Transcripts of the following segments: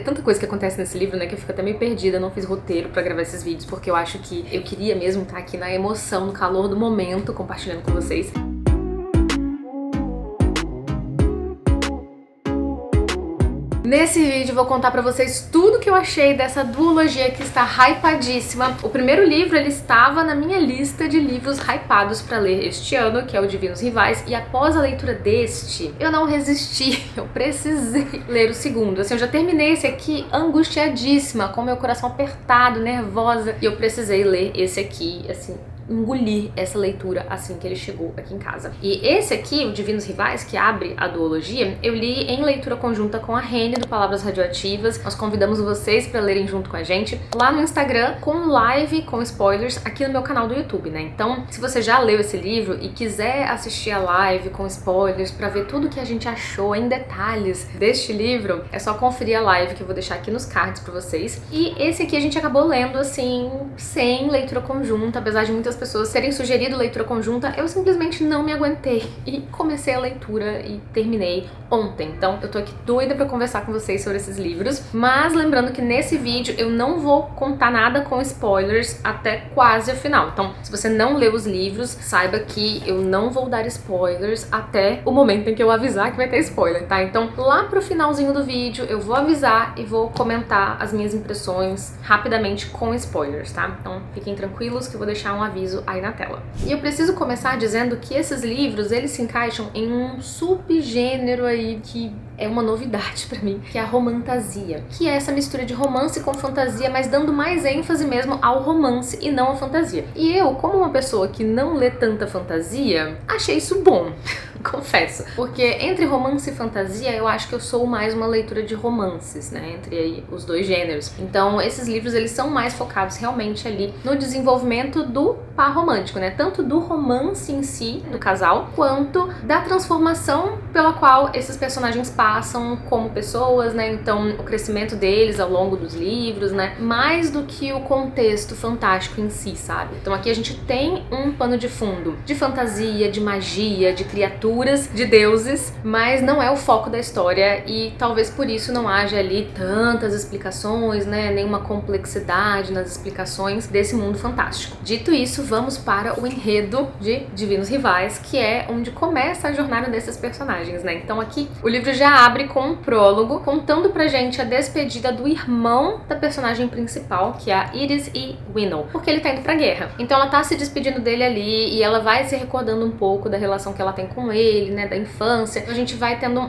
tanta coisa que acontece nesse livro, né, que eu fico até meio perdida, eu não fiz roteiro pra gravar esses vídeos, porque eu acho que eu queria mesmo estar aqui na emoção, no calor do momento, compartilhando com vocês. Nesse vídeo eu vou contar pra vocês tudo que eu achei dessa duologia que está hypadíssima. O primeiro livro, ele estava na minha lista de livros hypados pra ler este ano, que é o Divinos Rivais, e após a leitura deste, eu não resisti, eu precisei ler o segundo. Assim, eu já terminei esse aqui angustiadíssima, com meu coração apertado, nervosa, e eu precisei ler esse aqui, assim, engolir essa leitura assim que ele chegou aqui em casa. E esse aqui, o Divinos Rivais, que abre a duologia, eu li em leitura conjunta com a Rene do Palavras Radioativas. Nós convidamos vocês para lerem junto com a gente lá no Instagram, com live, com spoilers, aqui no meu canal do YouTube, né? Então, se você já leu esse livro e quiser assistir a live com spoilers para ver tudo que a gente achou em detalhes deste livro, é só conferir a live que eu vou deixar aqui nos cards para vocês. E esse aqui a gente acabou lendo assim, sem leitura conjunta, apesar de muitas pessoas terem sugerido leitura conjunta, eu simplesmente não me aguentei e comecei a leitura e terminei ontem. Então eu tô aqui doida pra conversar com vocês sobre esses livros, mas lembrando que nesse vídeo eu não vou contar nada com spoilers até quase o final. Então, se você não leu os livros, saiba que eu não vou dar spoilers até o momento em que eu avisar que vai ter spoiler, tá? Então, lá pro finalzinho do vídeo eu vou avisar e vou comentar as minhas impressões rapidamente com spoilers, tá? Então, fiquem tranquilos que eu vou deixar um aviso aí na tela. E eu preciso começar dizendo que esses livros, eles se encaixam em um subgênero aí que é uma novidade pra mim, que é a romantasia, que é essa mistura de romance com fantasia, mas dando mais ênfase mesmo ao romance e não à fantasia. E eu, como uma pessoa que não lê tanta fantasia, achei isso bom, confesso. Porque entre romance e fantasia, eu acho que eu sou mais uma leitura de romances, né, entre aí os dois gêneros. Então, esses livros, eles são mais focados realmente ali no desenvolvimento do par romântico, né, tanto do romance em si, do casal, quanto da transformação pela qual esses personagens passam como pessoas, né, então o crescimento deles ao longo dos livros, né, mais do que o contexto fantástico em si, sabe? Então aqui a gente tem um pano de fundo de fantasia, de magia, de criaturas, de deuses, mas não é o foco da história e talvez por isso não haja ali tantas explicações, né, nenhuma complexidade nas explicações desse mundo fantástico. Dito isso, vamos para o enredo de Divinos Rivais, que é onde começa a jornada desses personagens, né? Então aqui o livro já abre com um prólogo contando pra gente a despedida do irmão da personagem principal, que é a Iris e Winnow, porque ele tá indo pra guerra. Então ela tá se despedindo dele ali e ela vai se recordando um pouco da relação que ela tem com ele, né, da infância. A gente vai tendo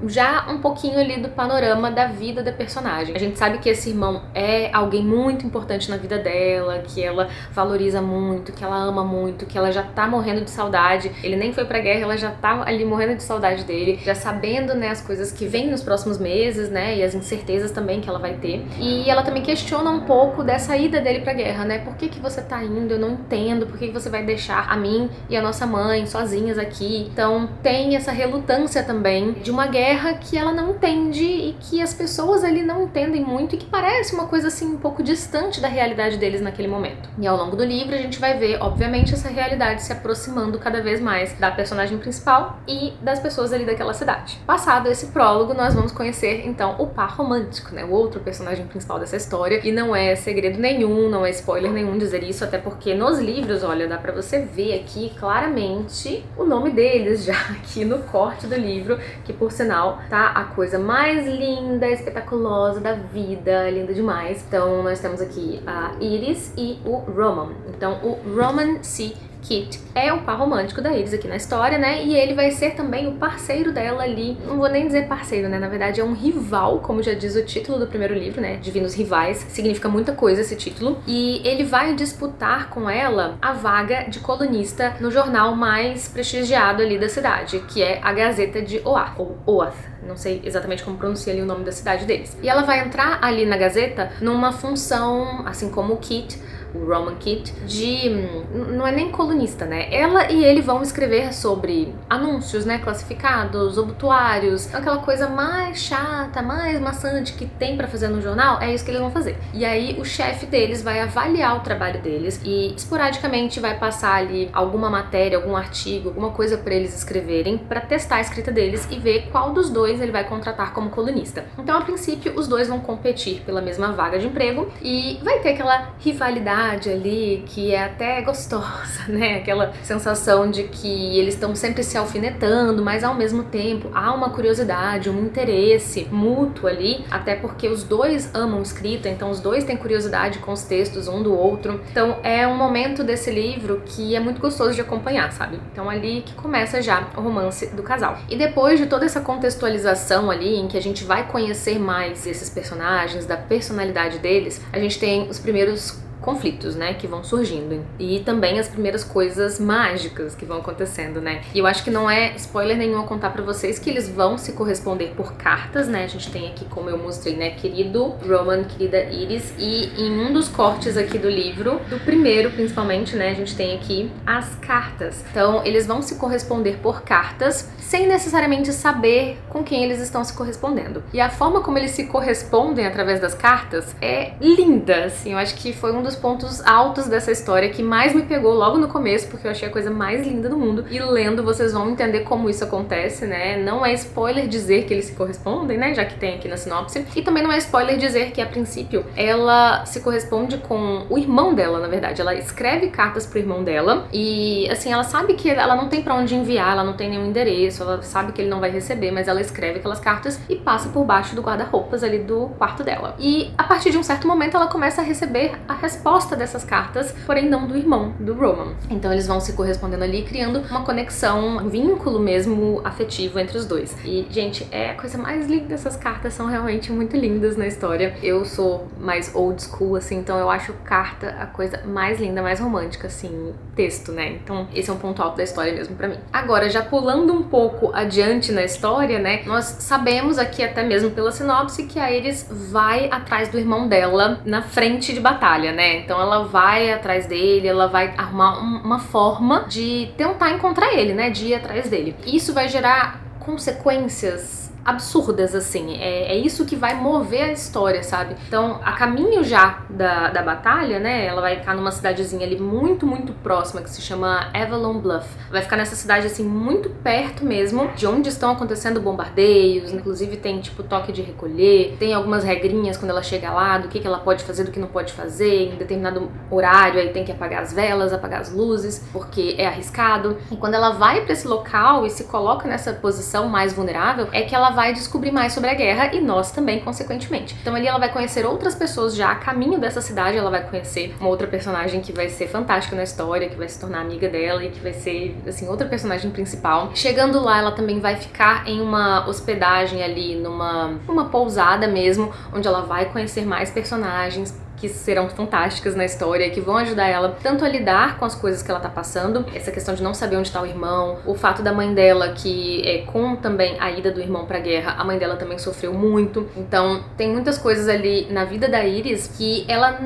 já um pouquinho ali do panorama da vida da personagem. A gente sabe que esse irmão é alguém muito importante na vida dela, que ela valoriza muito, que ela ama muito, que ela já tá morrendo de saudade. Ele nem foi pra guerra, ela já tá ali morrendo de saudade dele, já sabendo, né, as coisas que vêm nos próximos meses, né, e as incertezas também que ela vai ter. E ela também questiona um pouco dessa ida dele pra guerra, né, por que que você tá indo? Eu não entendo, por que que você vai deixar a mim e a nossa mãe sozinhas aqui? Então tem essa relutância também de uma guerra que ela não entende e que as pessoas ali não entendem muito e que parece uma coisa assim um pouco distante da realidade deles naquele momento. E ao longo do livro a gente vai ver, obviamente, essa realidade se aproximando cada vez mais da personagem principal e das pessoas ali daquela cidade. Passado esse prólogo, nós vamos conhecer então o par romântico, né, o outro personagem principal dessa história, e não é segredo nenhum, não é spoiler nenhum dizer isso, até porque nos livros, olha, dá pra você ver aqui claramente o nome deles já aqui no corte do livro, que por sinal tá a coisa mais linda, espetaculosa da vida, linda demais. Então nós temos aqui a Iris e o Roman. Então o Roman C. Kit é o par romântico da Iris aqui na história, né? E ele vai ser também o parceiro dela ali. Não vou nem dizer parceiro, né? Na verdade é um rival, como já diz o título do primeiro livro, né? Divinos Rivais. Significa muita coisa esse título. E ele vai disputar com ela a vaga de colunista no jornal mais prestigiado ali da cidade, que é a Gazeta de Oath, ou Oath. Não sei exatamente como pronuncia ali o nome da cidade deles. E ela vai entrar ali na Gazeta numa função, assim como o Kit, o Roman Kit, não é nem colunista, né? Ela e ele vão escrever sobre anúncios, né, classificados, obituários, aquela coisa mais chata, mais maçante que tem pra fazer no jornal, é isso que eles vão fazer. E aí o chefe deles vai avaliar o trabalho deles e esporadicamente vai passar ali alguma matéria, algum artigo, alguma coisa pra eles escreverem, pra testar a escrita deles e ver qual dos dois depois ele vai contratar como colunista. Então, a princípio, os dois vão competir pela mesma vaga de emprego e vai ter aquela rivalidade ali que é até gostosa, né? Aquela sensação de que eles estão sempre se alfinetando, mas ao mesmo tempo há uma curiosidade, um interesse mútuo ali, até porque os dois amam escrita, então os dois têm curiosidade com os textos um do outro. Então é um momento desse livro que é muito gostoso de acompanhar, sabe? Então ali que começa já o romance do casal. E depois de toda essa contextualização ali, em que a gente vai conhecer mais esses personagens, da personalidade deles, a gente tem os primeiros conflitos, né, que vão surgindo e também as primeiras coisas mágicas que vão acontecendo, né? E eu acho que não é spoiler nenhum eu contar pra vocês que eles vão se corresponder por cartas, né? A gente tem aqui, como eu mostrei, né, querido Roman, querida Iris, e em um dos cortes aqui do livro, do primeiro principalmente, né, a gente tem aqui as cartas. Então, eles vão se corresponder por cartas sem necessariamente saber com quem eles estão se correspondendo. E a forma como eles se correspondem através das cartas é linda, assim, eu acho que foi um dos pontos altos dessa história que mais me pegou logo no começo, porque eu achei a coisa mais linda do mundo. E lendo, vocês vão entender como isso acontece, né? Não é spoiler dizer que eles se correspondem, né? Já que tem aqui na sinopse. E também não é spoiler dizer que, a princípio, ela se corresponde com o irmão dela, na verdade. Ela escreve cartas pro irmão dela e, assim, ela sabe que ela não tem pra onde enviar, ela não tem nenhum endereço, ela sabe que ele não vai receber, mas ela escreve aquelas cartas e passa por baixo do guarda-roupas ali do quarto dela. E, a partir de um certo momento, ela começa a receber a resposta dessas cartas, porém não do irmão, do Roman. Então eles vão se correspondendo ali, criando uma conexão, um vínculo mesmo afetivo entre os dois. E, gente, é a coisa mais linda, essas cartas são realmente muito lindas na história. Eu sou mais old school, assim, então eu acho carta a coisa mais linda, mais romântica, assim, texto, né? Então esse é um ponto alto da história mesmo pra mim. Agora, já pulando um pouco adiante na história, né, nós sabemos aqui até mesmo pela sinopse que a Iris vai atrás do irmão dela na frente de batalha, né? Então ela vai atrás dele, ela vai arrumar uma forma de tentar encontrar ele, né? De ir atrás dele. E isso vai gerar consequências absurdas, assim. É isso que vai mover a história, sabe? Então, a caminho já da batalha, né? Ela vai ficar numa cidadezinha ali muito, muito próxima, que se chama Avalon Bluff. Vai ficar nessa cidade, assim, muito perto mesmo de onde estão acontecendo bombardeios. Inclusive tem, tipo, toque de recolher. Tem algumas regrinhas quando ela chega lá, do que ela pode fazer, do que não pode fazer. Em determinado horário, aí tem que apagar as velas, apagar as luzes, porque é arriscado. E quando ela vai pra esse local e se coloca nessa posição mais vulnerável, é que ela vai descobrir mais sobre a guerra e nós também, consequentemente. Então ali ela vai conhecer outras pessoas já a caminho dessa cidade, ela vai conhecer uma outra personagem que vai ser fantástica na história, que vai se tornar amiga dela e que vai ser, assim, outra personagem principal. Chegando lá, ela também vai ficar em uma hospedagem ali, numa pousada mesmo, onde ela vai conhecer mais personagens que serão fantásticas na história, que vão ajudar ela tanto a lidar com as coisas que ela tá passando, essa questão de não saber onde tá o irmão, o fato da mãe dela que, com também a ida do irmão pra guerra, a mãe dela também sofreu muito. Então tem muitas coisas ali na vida da Iris que ela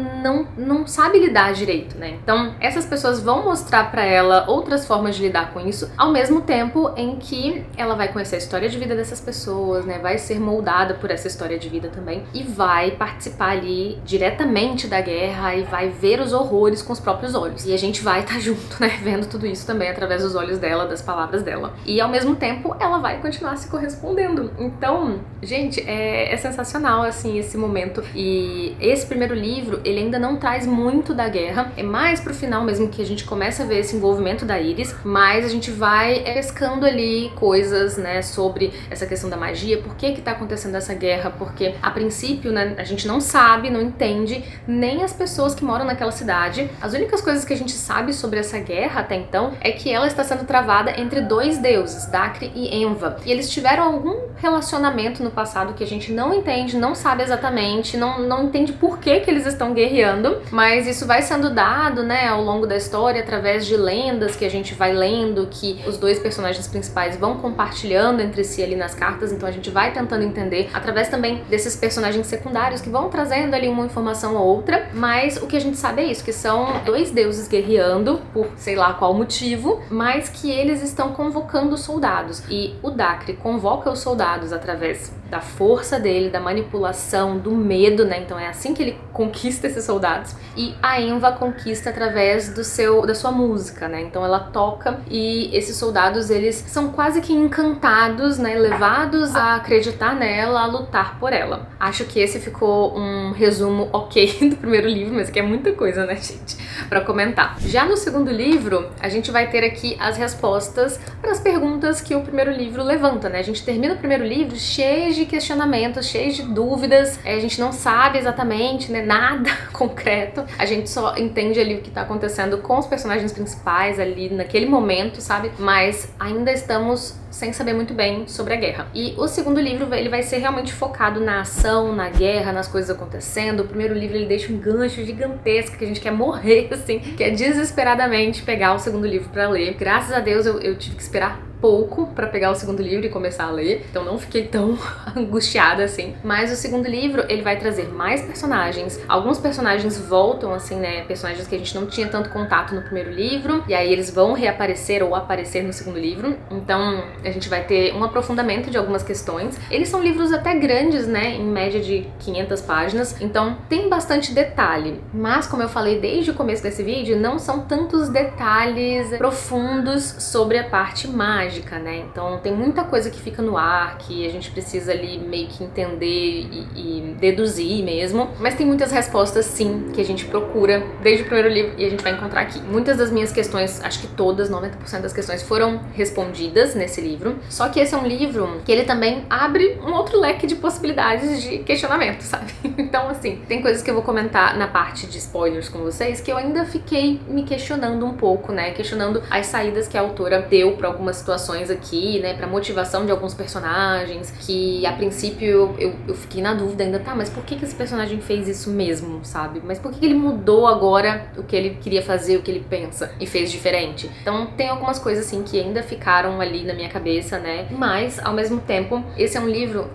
não sabe lidar direito, né? Então essas pessoas vão mostrar pra ela outras formas de lidar com isso, ao mesmo tempo em que ela vai conhecer a história de vida dessas pessoas, né? Vai ser moldada por essa história de vida também e vai participar ali diretamente da guerra e vai ver os horrores com os próprios olhos. E a gente vai estar junto, né, vendo tudo isso também através dos olhos dela, das palavras dela. E ao mesmo tempo ela vai continuar se correspondendo. Então, gente, é sensacional, assim, esse momento. E esse primeiro livro, ele ainda não traz muito da guerra, é mais pro final mesmo que a gente começa a ver esse envolvimento da Iris, mas a gente vai pescando ali coisas, né, sobre essa questão da magia, por que tá acontecendo essa guerra, porque a princípio, né, a gente não sabe, não entende, nem as pessoas que moram naquela cidade. As únicas coisas que a gente sabe sobre essa guerra até então é que ela está sendo travada entre dois deuses, Dacre e Enva. E eles tiveram algum relacionamento no passado que a gente não entende, não sabe exatamente, não entende por que eles estão guerreando, mas isso vai sendo dado, né, ao longo da história através de lendas que a gente vai lendo, que os dois personagens principais vão compartilhando entre si ali nas cartas, então a gente vai tentando entender através também desses personagens secundários que vão trazendo ali uma informação ou outra, mas o que a gente sabe é isso, que são dois deuses guerreando por sei lá qual motivo, mas que eles estão convocando soldados, e o Dacre convoca os soldados através da força dele, da manipulação, do medo, né? Então é assim que ele conquista esses soldados. E a Enva conquista através da sua música, né? Então ela toca e esses soldados, eles são quase que encantados, né? Levados a acreditar nela, a lutar por ela. Acho que esse ficou um resumo ok do primeiro livro, mas que é muita coisa, né, gente, pra comentar. Já no segundo livro, a gente vai ter aqui as respostas para as perguntas que o primeiro livro levanta, né? A gente termina o primeiro livro cheio de questionamentos, cheio de dúvidas, a gente não sabe exatamente, né, nada concreto, a gente só entende ali o que tá acontecendo com os personagens principais ali naquele momento, sabe? Mas ainda estamos sem saber muito bem sobre a guerra. E o segundo livro, ele vai ser realmente focado na ação, na guerra, nas coisas acontecendo. O primeiro livro, ele deixa um gancho gigantesco que a gente quer morrer, assim, quer desesperadamente pegar o segundo livro pra ler. Graças a Deus eu tive que esperar pouco pra pegar o segundo livro e começar a ler, então não fiquei tão angustiada assim. Mas o segundo livro, ele vai trazer mais personagens. Alguns personagens voltam, assim, né, personagens que a gente não tinha tanto contato no primeiro livro, e aí eles vão reaparecer ou aparecer no segundo livro. Então a gente vai ter um aprofundamento de algumas questões. Eles são livros até grandes, né, em média de 500 páginas, então tem bastante detalhe. Mas como eu falei desde o começo desse vídeo, não são tantos detalhes profundos sobre a parte mágica, né? Então tem muita coisa que fica no ar, que a gente precisa ali meio que entender e deduzir mesmo, mas tem muitas respostas sim, que a gente procura desde o primeiro livro e a gente vai encontrar aqui. Muitas das minhas questões, acho que todas, 90% das questões foram respondidas nesse livro, só que esse é um livro que ele também abre um outro leque de possibilidades de questionamento, sabe? Então assim, tem coisas que eu vou comentar na parte de spoilers com vocês que eu ainda fiquei me questionando um pouco, né? Questionando as saídas que a autora deu pra algumas situações aqui, né, pra motivação de alguns personagens, que a princípio eu fiquei na dúvida ainda, tá, mas por que esse personagem fez isso mesmo, sabe? Mas por que ele mudou agora o que ele queria fazer, o que ele pensa e fez diferente? Então tem algumas coisas assim que ainda ficaram ali na minha cabeça, né, mas ao mesmo tempo esse é um livro,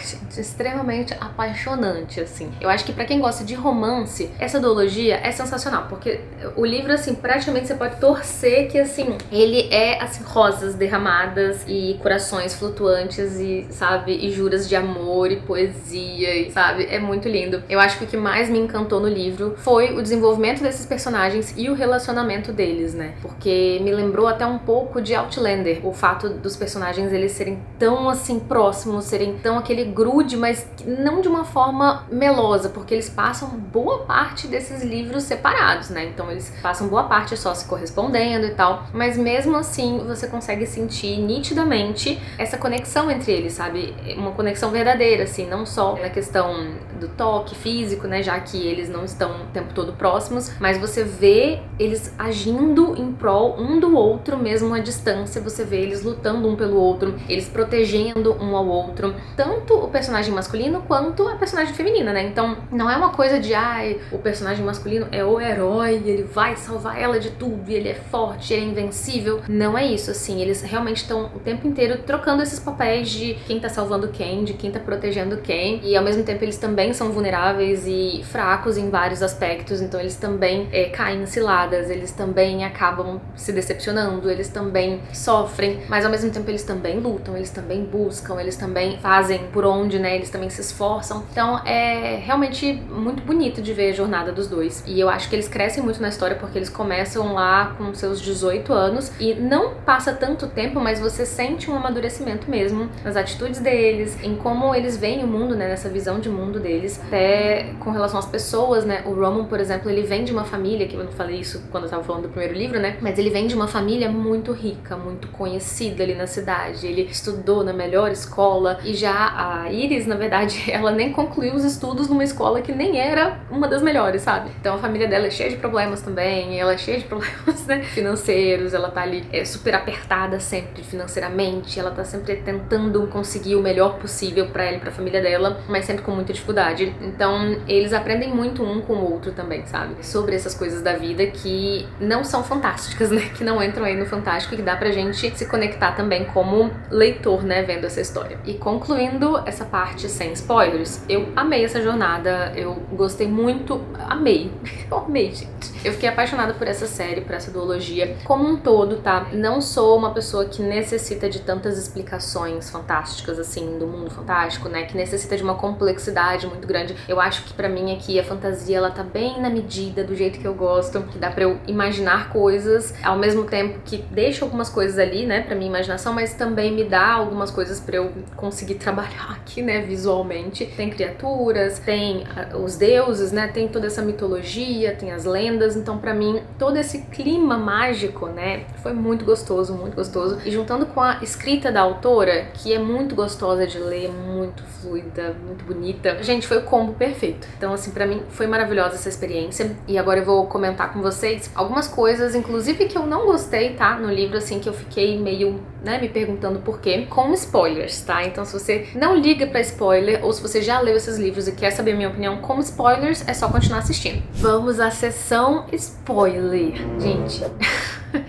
gente, extremamente apaixonante, assim. Eu acho que pra quem gosta de romance, essa duologia é sensacional, porque o livro, assim, praticamente você pode torcer que, assim, ele é, assim, rosas derramadas e corações flutuantes e, sabe, e juras de amor e poesia, e, sabe, é muito lindo. Eu acho que o que mais me encantou no livro foi o desenvolvimento desses personagens e o relacionamento deles, né, porque me lembrou até um pouco de Outlander, o fato dos personagens eles serem tão, assim, próximos, serem tão aquele grude, mas não de uma forma melosa, porque eles passam boa parte desses livros separados, né, então eles passam boa parte só se correspondendo e tal, mas mesmo assim você consegue sentir nitidamente essa conexão entre eles, sabe? Uma conexão verdadeira, assim, não só na questão do toque físico, né, já que eles não estão o tempo todo próximos, mas você vê eles agindo em prol um do outro mesmo à distância, você vê eles lutando um pelo outro, eles protegendo um ao outro, tanto o personagem masculino quanto a personagem feminina, né? Então não é uma coisa de, ai, o personagem masculino é o herói, ele vai salvar ela de tudo, e ele é forte, ele é invencível. Não é isso, assim, eles realmente estão o tempo inteiro trocando esses papéis de quem tá salvando quem, de quem tá protegendo quem, e ao mesmo tempo eles também são vulneráveis e fracos em vários aspectos, então eles também caem em ciladas, eles também acabam se decepcionando, eles também sofrem, mas ao mesmo tempo eles também lutam, eles também buscam, eles também fazem por onde, né, eles também se esforçam. Então é realmente muito bonito de ver a jornada dos dois, e eu acho que eles crescem muito na história porque eles começam lá com seus 18 anos e não passa tanto tempo, mas você sente um amadurecimento mesmo nas atitudes deles, em como eles veem o mundo, né, nessa visão de mundo deles, até com relação às pessoas, né. O Roman, por exemplo, ele vem de uma família, que eu não falei isso quando eu tava falando do primeiro livro, né, mas ele vem de uma família muito rica, muito conhecida ali na cidade, ele estudou na melhor escola, e já a Iris, na verdade, ela nem concluiu os estudos numa escola que nem era uma das melhores, sabe? Então a família dela é cheia de problemas também, ela é cheia de problemas, né, financeiros, ela tá ali super apertada sempre financeiramente, ela tá sempre tentando conseguir o melhor possível pra ela e pra família dela, mas sempre com muita dificuldade. Então, eles aprendem muito um com o outro também, sabe? Sobre essas coisas da vida que não são fantásticas, né? Que não entram aí no fantástico e que dá pra gente se conectar também como leitor, né? Vendo essa história. E concluindo essa parte sem spoilers, eu amei essa jornada, eu gostei muito, amei. Eu amei, gente. Eu fiquei apaixonada por essa série, por essa duologia como um todo, tá? Não sou uma pessoa que necessita de tantas explicações fantásticas, assim, do mundo fantástico, né? Que necessita de uma complexidade muito grande. Eu acho que pra mim aqui a fantasia, ela tá bem na medida, do jeito que eu gosto, que dá pra eu imaginar coisas, ao mesmo tempo que deixa algumas coisas ali, né, pra minha imaginação, mas também me dá algumas coisas pra eu conseguir trabalhar aqui, né, visualmente. Tem criaturas, tem os deuses, né, tem toda essa mitologia, tem as lendas, então pra mim todo esse clima mágico, né, foi muito gostoso, muito gostoso. E juntando com a escrita da autora, que é muito gostosa de ler, muito fluida, muito bonita, gente, foi o combo perfeito. Então assim, pra mim foi maravilhosa essa experiência. E agora eu vou comentar com vocês algumas coisas, inclusive que eu não gostei, tá, no livro, assim, que eu fiquei meio, né, me perguntando por quê, com spoilers, tá? Então se você não liga pra spoiler, ou se você já leu esses livros e quer saber a minha opinião com spoilers, é só continuar assistindo. Vamos à sessão spoiler, gente.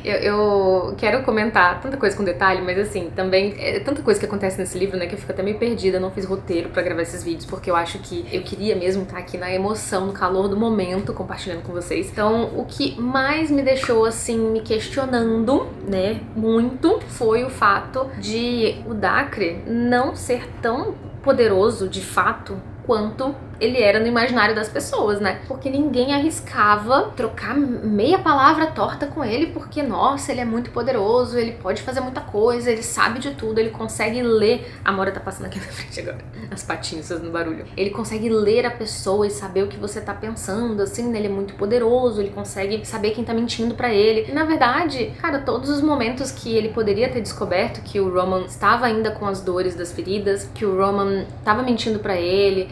Eu quero comentar tanta coisa com detalhe, mas assim, também é tanta coisa que acontece nesse livro, né, que eu fico até meio perdida, eu não fiz roteiro pra gravar esses vídeos, porque eu acho que eu queria mesmo estar aqui na emoção, no calor do momento, compartilhando com vocês. Então, o que mais me deixou, assim, me questionando, né, muito, foi o fato de o Dacre não ser tão poderoso, de fato, quanto ele era no imaginário das pessoas, né? Porque ninguém arriscava trocar meia palavra torta com ele, porque, nossa, ele é muito poderoso, ele pode fazer muita coisa, ele sabe de tudo, ele consegue ler... A Mora tá passando aqui na frente agora, as patinhas fazendo barulho. Ele consegue ler a pessoa e saber o que você tá pensando, assim, né? Ele é muito poderoso, ele consegue saber quem tá mentindo pra ele. E, na verdade, cara, todos os momentos que ele poderia ter descoberto que o Roman estava ainda com as dores das feridas, que o Roman tava mentindo pra ele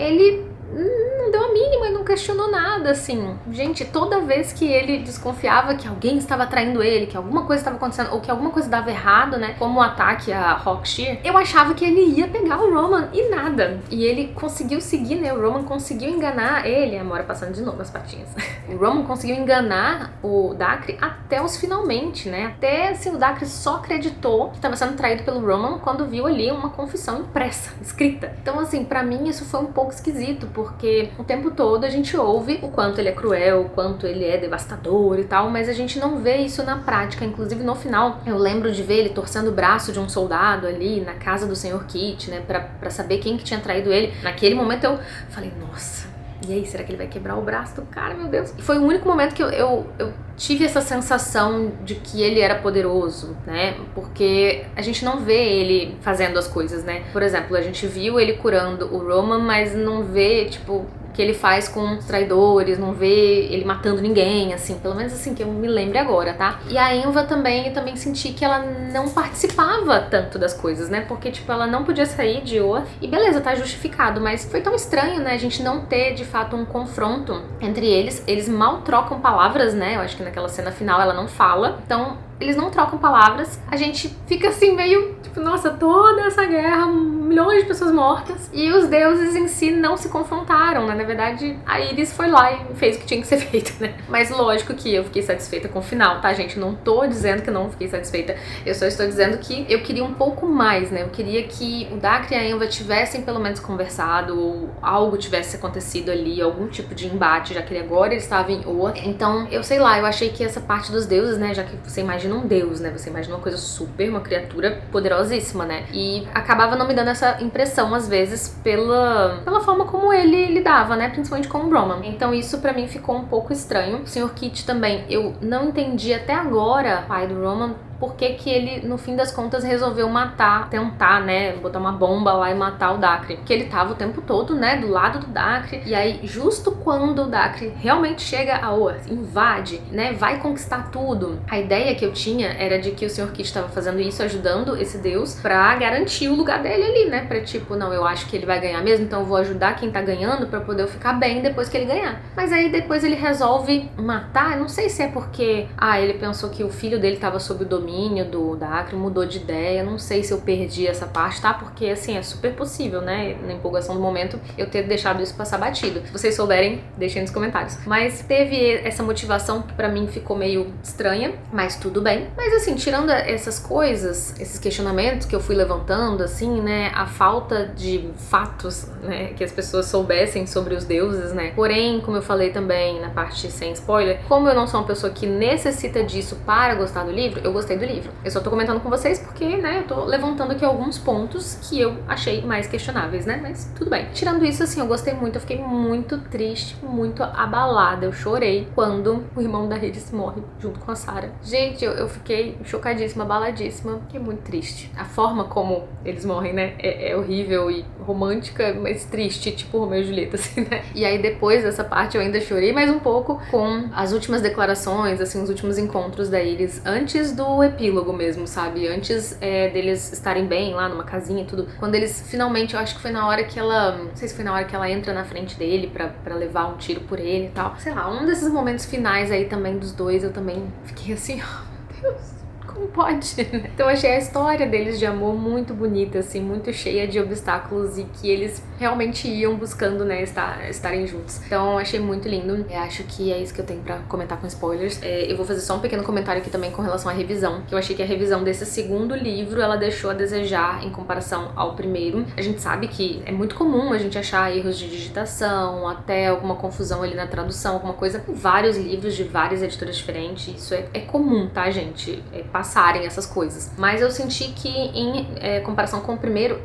não deu a mínima, ele não questionou nada, assim. Gente, toda vez que ele desconfiava que alguém estava traindo ele, que alguma coisa estava acontecendo, ou que alguma coisa dava errado, né, como o ataque a Hawkshear, eu achava que ele ia pegar o Roman e nada. E ele conseguiu seguir, né, o Roman conseguiu enganar ele, a Mora passando de novo as patinhas. O Roman conseguiu enganar o Dacre até os finalmente, né, até, assim, o Dacre só acreditou que estava sendo traído pelo Roman quando viu ali uma confissão impressa, escrita. Então, assim, pra mim isso foi um pouco esquisito, porque o tempo todo a gente ouve o quanto ele é cruel, o quanto ele é devastador e tal, mas a gente não vê isso na prática. Inclusive no final, eu lembro de ver ele torcendo o braço de um soldado ali na casa do Sr. Kit, né, pra saber quem que tinha traído ele. Naquele momento eu falei, nossa, e aí, será que ele vai quebrar o braço do cara, meu Deus? E foi o único momento que eu tive essa sensação de que ele era poderoso, né? Porque a gente não vê ele fazendo as coisas, né? Por exemplo, a gente viu ele curando o Roman, mas não vê, tipo, que ele faz com os traidores, não vê ele matando ninguém, assim, pelo menos assim, que eu me lembre agora, tá? E a Enva também, eu também senti que ela não participava tanto das coisas, né? Porque, tipo, ela não podia sair de Oath, e beleza, tá justificado, mas foi tão estranho, né, a gente não ter, de fato, um confronto entre eles mal trocam palavras, né? Eu acho que naquela cena final ela não fala, então eles não trocam palavras, a gente fica assim meio, tipo, nossa, toda essa guerra, milhões de pessoas mortas, e os deuses em si não se confrontaram, né? Na verdade, a Iris foi lá e fez o que tinha que ser feito, né? Mas lógico que eu fiquei satisfeita com o final, tá, gente? Não tô dizendo que não fiquei satisfeita, eu só estou dizendo que eu queria um pouco mais, né? Eu queria que o Dacre e a Enva tivessem pelo menos conversado, ou algo tivesse acontecido ali, algum tipo de embate, já que agora ele estava em Oa. Então, eu sei lá, eu achei que essa parte dos deuses, né, já que você imagina um deus, né, você imagina uma coisa super, uma criatura poderosíssima, né, e acabava não me dando essa impressão, às vezes, pela forma como ele lidava, né, principalmente com o Roman. Então isso pra mim ficou um pouco estranho. O Sr. Kit também, eu não entendi até agora, pai do Roman, por que que ele, no fim das contas, resolveu matar, tentar, né, botar uma bomba lá e matar o Dacre. Porque ele tava o tempo todo, né, do lado do Dacre, e aí, justo quando o Dacre realmente chega a Oath, invade, né, vai conquistar tudo, a ideia que eu tinha era de que o Sr. Kit estava fazendo isso, ajudando esse deus, pra garantir o lugar dele ali, né, pra tipo, não, eu acho que ele vai ganhar mesmo, então eu vou ajudar quem tá ganhando pra poder eu ficar bem depois que ele ganhar. Mas aí depois ele resolve matar, eu não sei se é porque, ele pensou que o filho dele tava sob o domínio condomínio da Acre mudou de ideia. Não sei se eu perdi essa parte, tá? Porque, assim, é super possível, né? Na empolgação do momento, eu ter deixado isso passar batido. Se vocês souberem, deixem nos comentários. Mas teve essa motivação que pra mim ficou meio estranha, mas tudo bem. Mas, assim, tirando essas coisas, esses questionamentos que eu fui levantando, assim, né? A falta de fatos, né? Que as pessoas soubessem sobre os deuses, né? Porém, como eu falei também na parte sem spoiler, como eu não sou uma pessoa que necessita disso para gostar do livro, eu gostei do livro. Eu só tô comentando com vocês porque, né, eu tô levantando aqui alguns pontos que eu achei mais questionáveis, né? Mas tudo bem. Tirando isso, assim, eu gostei muito, eu fiquei muito triste, muito abalada. Eu chorei quando o irmão da Iris morre junto com a Sarah. Gente, eu fiquei chocadíssima, abaladíssima. Fiquei muito triste. A forma como eles morrem, né, é horrível e romântica, mas triste, tipo Romeu e Julieta, assim, né? E aí depois dessa parte eu ainda chorei mais um pouco com as últimas declarações, assim, os últimos encontros da Iris antes do epílogo mesmo, sabe? Antes deles estarem bem lá numa casinha e tudo. Quando eles finalmente, eu acho que foi na hora que ela, não sei se foi na hora que ela entra na frente dele pra levar um tiro por ele e tal. Sei lá, um desses momentos finais aí também dos dois, eu também fiquei assim, oh meu Deus, como pode? Então eu achei a história deles de amor muito bonita, assim, muito cheia de obstáculos e que eles realmente iam buscando, né, estarem juntos. Então eu achei muito lindo. Eu acho que é isso que eu tenho pra comentar com spoilers. Eu vou fazer só um pequeno comentário aqui também com relação à revisão, que eu achei que a revisão desse segundo livro, ela deixou a desejar em comparação ao primeiro. A gente sabe que é muito comum a gente achar erros de digitação, até alguma confusão ali na tradução, alguma coisa. Vários livros de várias editoras diferentes, isso é comum, tá, gente? Passarem essas coisas. Mas eu senti que em comparação com o primeiro,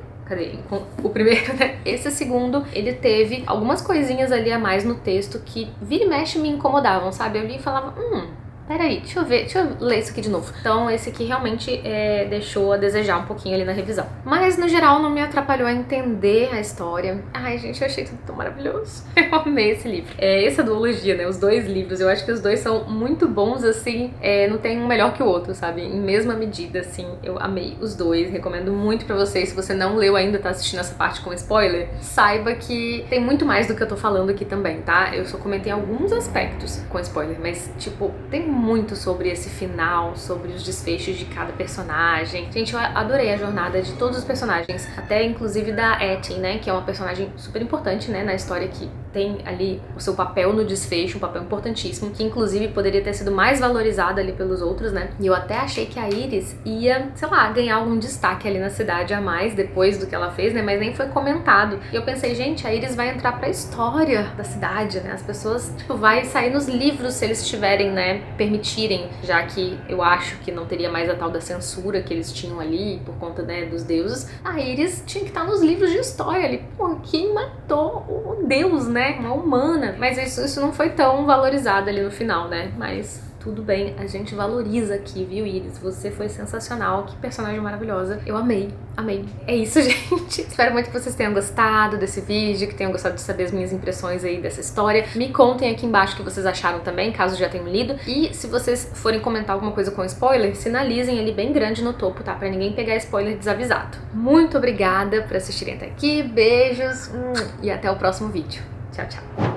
com o primeiro, né? Esse segundo, ele teve algumas coisinhas ali a mais no texto que vira e mexe me incomodavam, sabe? Eu li e falava, peraí, deixa eu ler isso aqui de novo. Então esse aqui realmente deixou a desejar um pouquinho ali na revisão. Mas no geral não me atrapalhou a entender a história. Ai, gente, eu achei tudo tão maravilhoso. Eu amei esse livro. Essa duologia, né, os dois livros, eu acho que os dois são muito bons, assim, não tem um melhor que o outro, sabe? Em mesma medida, assim, eu amei os dois. Recomendo muito pra vocês. Se você não leu ainda, tá assistindo essa parte com spoiler, saiba que tem muito mais do que eu tô falando aqui também, tá? Eu só comentei alguns aspectos com spoiler, mas, tipo, tem muito sobre esse final, sobre os desfechos de cada personagem. Gente, eu adorei a jornada de todos os personagens, até inclusive da Etin, né, que é uma personagem super importante, né, na história, que tem ali o seu papel no desfecho, um papel importantíssimo, que inclusive poderia ter sido mais valorizada ali pelos outros, né, e eu até achei que a Iris ia, sei lá, ganhar algum destaque ali na cidade a mais depois do que ela fez, né, mas nem foi comentado. E eu pensei, gente, a Iris vai entrar pra história da cidade, né, as pessoas, tipo, vai sair nos livros se eles tiverem, né, permitirem, já que eu acho que não teria mais a tal da censura que eles tinham ali por conta, né, dos deuses. A Iris tinha que estar nos livros de história ali. Pô, quem matou o deus, né? Uma humana. Mas isso não foi tão valorizado ali no final, né? Mas tudo bem, a gente valoriza aqui, viu, Iris? Você foi sensacional, que personagem maravilhosa. Eu amei, amei. É isso, gente. Espero muito que vocês tenham gostado desse vídeo, que tenham gostado de saber as minhas impressões aí dessa história. Me contem aqui embaixo o que vocês acharam também, caso já tenham lido. E se vocês forem comentar alguma coisa com spoiler, sinalizem ali bem grande no topo, tá? Pra ninguém pegar spoiler desavisado. Muito obrigada por assistirem até aqui, beijos e até o próximo vídeo. Tchau, tchau.